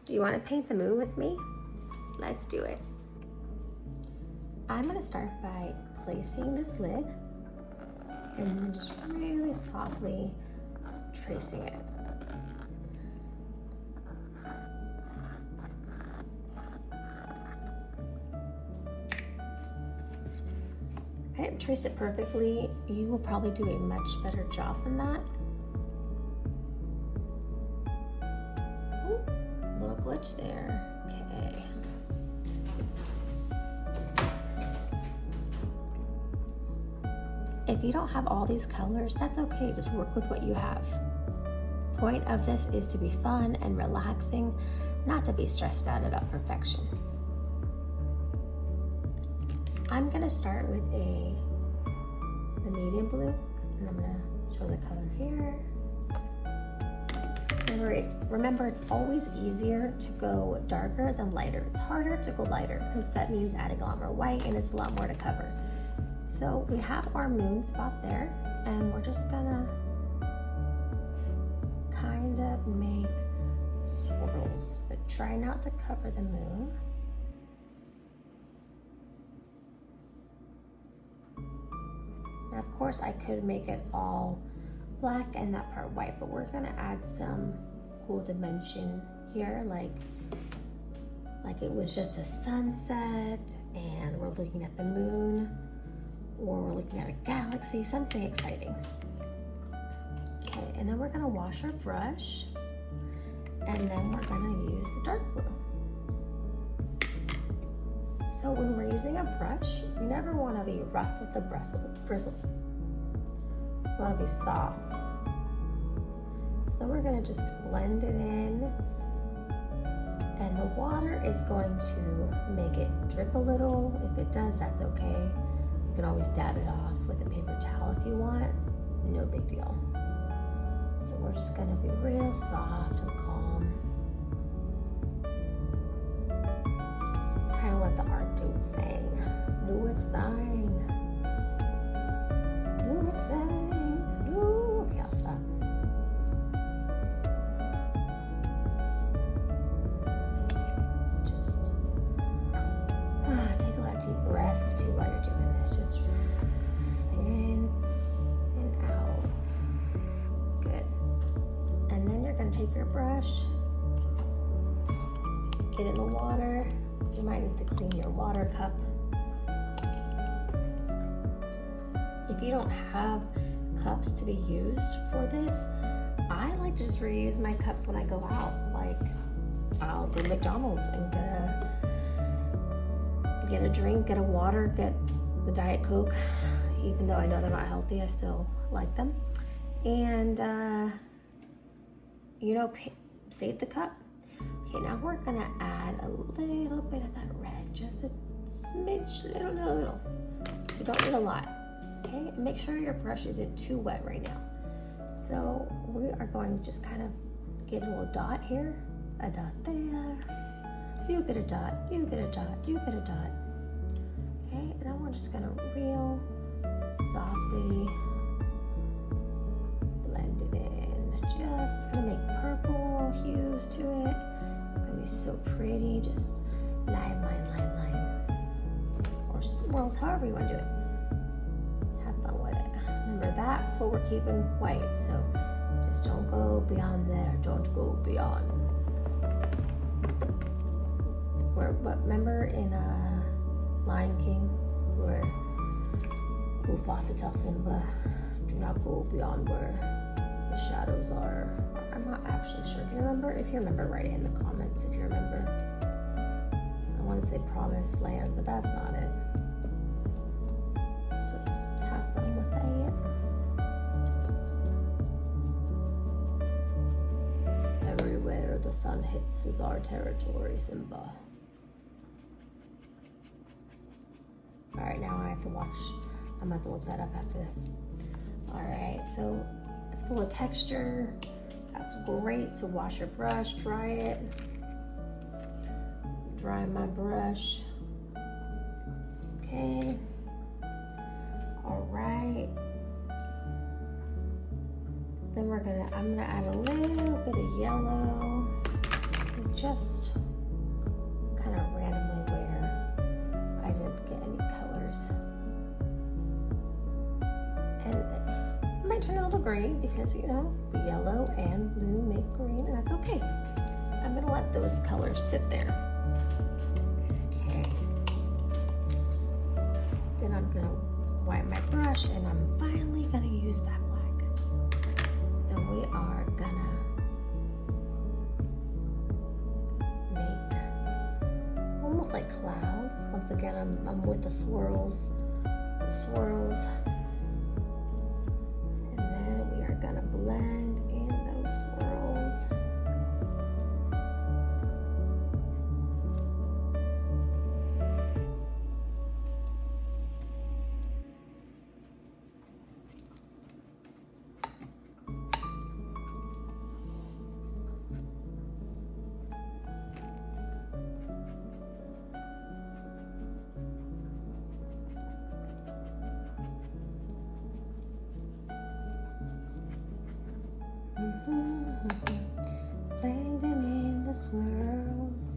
Do you want to paint the moon with me? Let's do it. I'm gonna start by placing this lid and then just really softly tracing it. I didn't trace it perfectly. You will probably do a much better job than that. Ooh, little glitch there. Okay. If you don't have all these colors, that's okay. Just work with what you have. Point of this is to be fun and relaxing, not to be stressed out about perfection. I'm gonna start with the medium blue, and I'm gonna show the color here. Remember, it's always easier to go darker than lighter. It's harder to go lighter because that means adding a lot more white and it's a lot more to cover. So we have our moon spot there, and we're just gonna kind of make swirls, but try not to cover the moon. Now, of course, I could make it all black and that part white, but we're gonna add some cool dimension here, like it was just a sunset and we're looking at the moon, or we're looking at a galaxy, something exciting. Okay, and then we're gonna wash our brush, and then we're gonna use the dark blue. So when we're using a brush, you never wanna be rough with the bristles. You wanna be soft. So then we're gonna just blend it in, and the water is going to make it drip a little. If it does, that's okay. You can always dab it off with a paper towel if you want, no big deal. So we're just gonna be real soft and calm. Kind of let the art do its thing. Do its thing. Do its thing. Do. Okay, I'll stop. Just take a lot of deep breaths too while you're doing this. Just in and out. Good. And then you're gonna take your brush, get in the water. You might need to clean your water cup. If you don't have cups to be used for this, I like to just reuse my cups when I go out. Like, I'll go to McDonald's and get a drink, get a water, get the Diet Coke. Even though I know they're not healthy, I still like them. And, save the cup. Okay, now we're gonna add a little bit of that red, just a smidge, little. You don't need a lot, okay? Make sure your brush isn't too wet right now. So we are going to just kind of get a little dot here, a dot there. You get a dot, you get a dot, you get a dot. Okay, and then we're just gonna real softly blend it in. It's gonna make purple hues to it. It's gonna be so pretty. Just line. Or swirls, however you wanna do it. Have fun with it. Remember, that's what we're keeping white, so just don't go beyond there. Don't go beyond. But remember in Lion King, where Mufasa tells Simba, do not go beyond where the shadows are. I'm not actually sure. Do you remember? If you remember, write it in the comments if you remember. I want to say promised land, but that's not it. So just have fun with that. Everywhere the sun hits is our territory, Simba. All right, now I have to watch. I'm gonna have to look that up after this. All right, so it's full of texture. That's great. So wash your brush, dry it. Dry my brush. Okay. All right. Then I'm gonna add a little bit of yellow. just kind of randomly where I didn't get any colors. And it might turn a little green because, you know, yellow and blue make green, and that's okay. I'm gonna let those colors sit there. Okay. Then I'm gonna wipe my brush, and I'm finally gonna use that black. And we are gonna make almost like clouds. Once again, I'm with the swirls. And then we are gonna blend in those swirls. Blending in the swirls.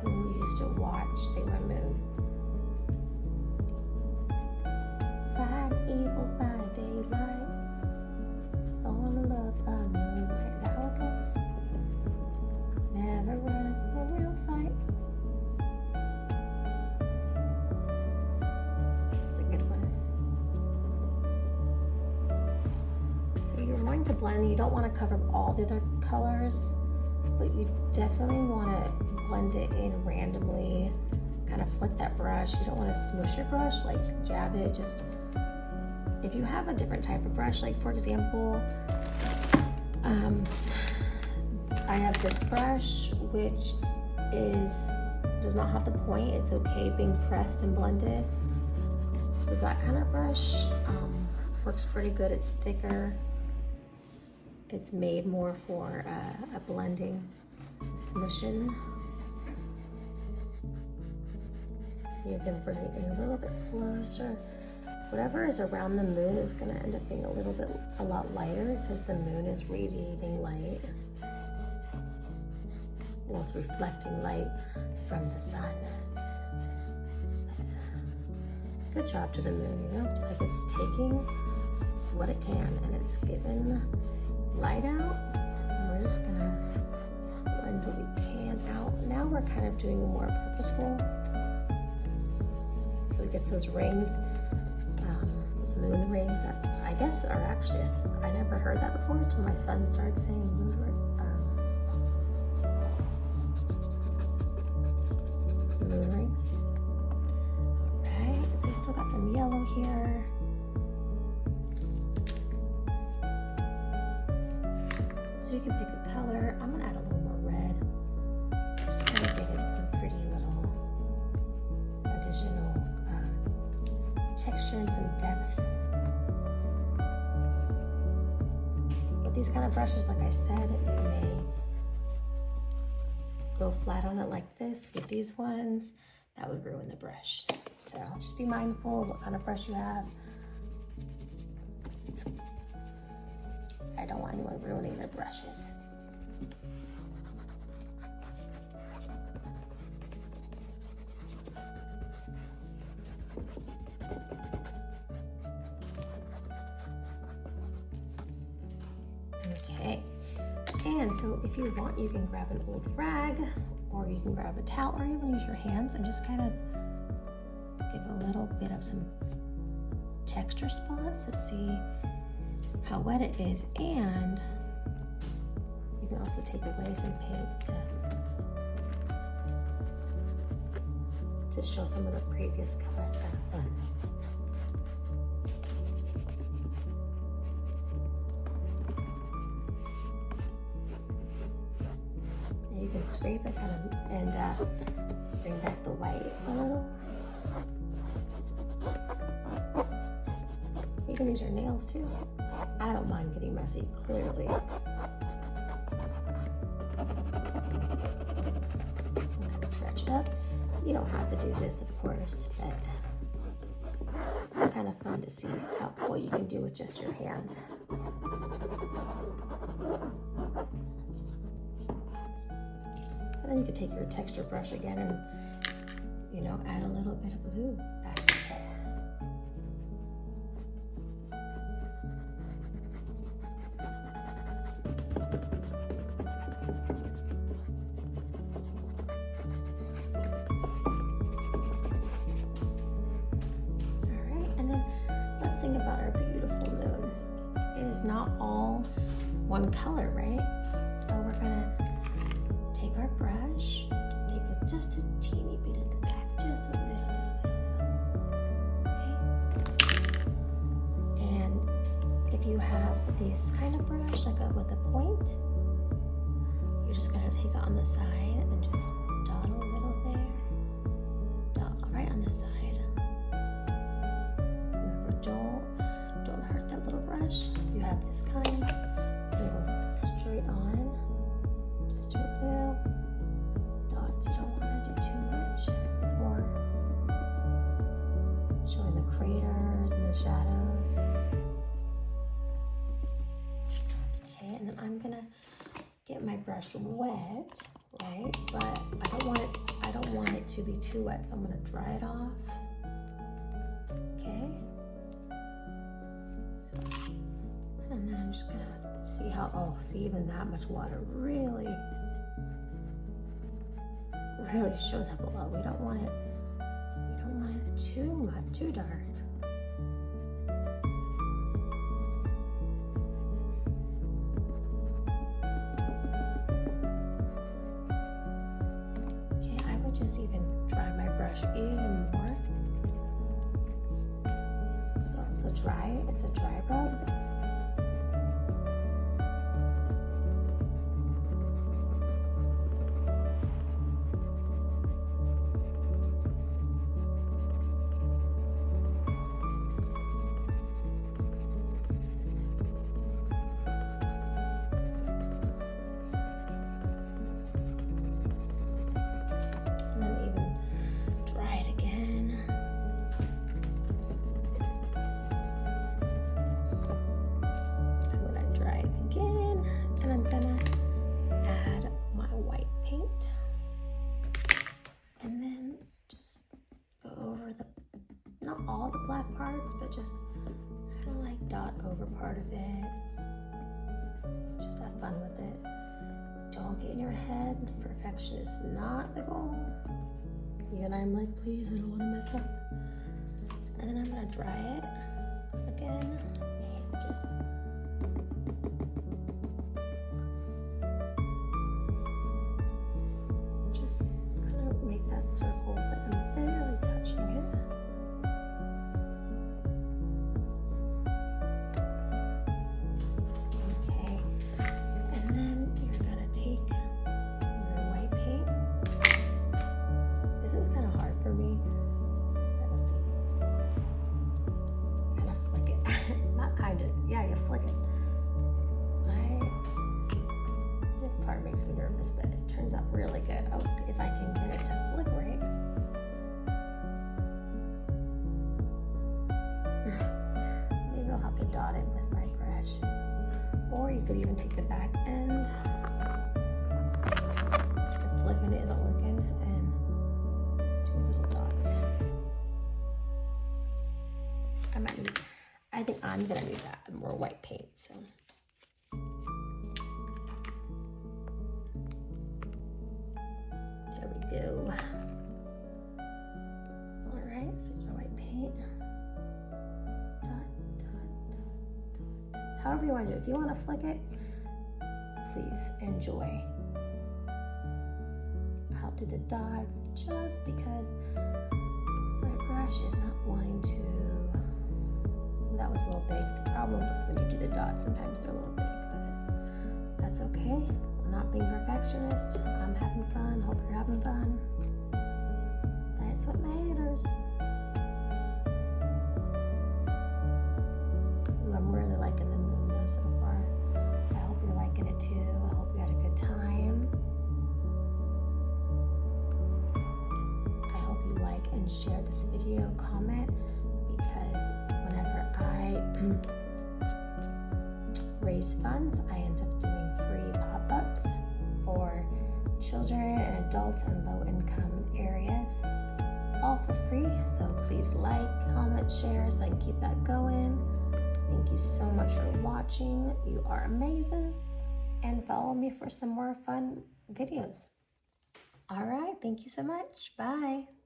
Who used to watch Sailor Moon? Fight evil by daylight, fall in love by moonlight. Is that how it goes? Never running from a real fight. That's a good one. So you're wanting to blend. You don't want to cover all the other colors, but you definitely want to blend it in randomly. Kind of flick that brush. You don't want to smush your brush, like jab it. Just if you have a different type of brush, like for example, I have this brush which does not have the point. It's okay being pressed and blended. So that kind of brush works pretty good. It's thicker. It's made more for a blending, smushing. You can bring it in a little bit closer. Whatever is around the moon is going to end up being a lot lighter because the moon is radiating light. Well, it's reflecting light from the sun. Good job to the moon, you know? Like it's taking what it can and it's giving light out. And we're just going to blend what we can out. Now we're kind of doing more purposeful. So it gets those rings, those moon rings that I guess are actually, I never heard that before until my son started saying moon rings. All right, so we still got some yellow here. So you can pick a color. I'm gonna add a little more red. Just kind of give it some pretty little additional texture and some depth. With these kind of brushes, like I said, you may go flat on it like this. With these ones, that would ruin the brush. So just be mindful of what kind of brush you have. I don't want anyone ruining their brushes. Okay, and so if you want, you can grab an old rag, or you can grab a towel, or even use your hands and just kind of give a little bit of some texture spots to see how wet it is, and you can also take away some paint to show some of the previous color. It's kind of fun. And you can scrape it kind of and bring back the white a little. You can use your nails too. I don't mind getting messy, clearly. Kind of scratch it up. You don't have to do this, of course, but it's kind of fun to see what you can do with just your hands. And then you could take your texture brush again and, you know, add a little bit of blue back to there. About our beautiful moon. It is not all one color, right? So we're gonna take our brush, just a teeny bit at the back, just a little. Okay? And if you have this kind of brush, like with a point, you're just gonna take it on the side and just dot a little there, dot right on the side. Don't hurt that little brush. If you have this kind, you go straight on. Just do a little dots. You don't want to do too much. It's more showing the craters and the shadows. Okay, and then I'm gonna get my brush wet, right? But I don't want it to be too wet, so I'm gonna dry it off. Okay. And then I'm just gonna see how, see even that much water really shows up a lot. We don't want it too much, too dark. Okay, I would just even dry my brush even more. So it's a dry rub. All the black parts, but just kind of like dot over part of it. Just have fun with it. Don't get in your head. Perfection is not the goal. Even I'm like, please, I don't want to mess up. And then I'm gonna dry it again and just kind of make that circle, but I'm barely touching it. Makes me nervous, but it turns out really good. Oh, if I can get it to flick right. Maybe I'll have to dot it with my brush. Or you could even take the back end. If flicking it isn't working, and do little dots. I think I'm gonna need that more white paint, so. Go. All right, so the white paint. Dot, dot, dot. However you want to do it. If you want to flick it, please enjoy. I'll do the dots just because my brush is not wanting to. That was a little big. The problem with when you do the dots, sometimes they're a little big, but that's okay. I'm not being perfectionist. I'm having fun. Hope you're having fun. That's what matters. Ooh, I'm really liking the moon though so far. I hope you're liking it too. I hope you had a good time. I hope you like and share this video, comment, because whenever I raise funds, I end up doing free pop-ups for children and adults in low-income areas, all for free. So please like, comment, share so I can keep that going. Thank you so much for watching. You are amazing. And follow me for some more fun videos. All right, thank you so much. Bye.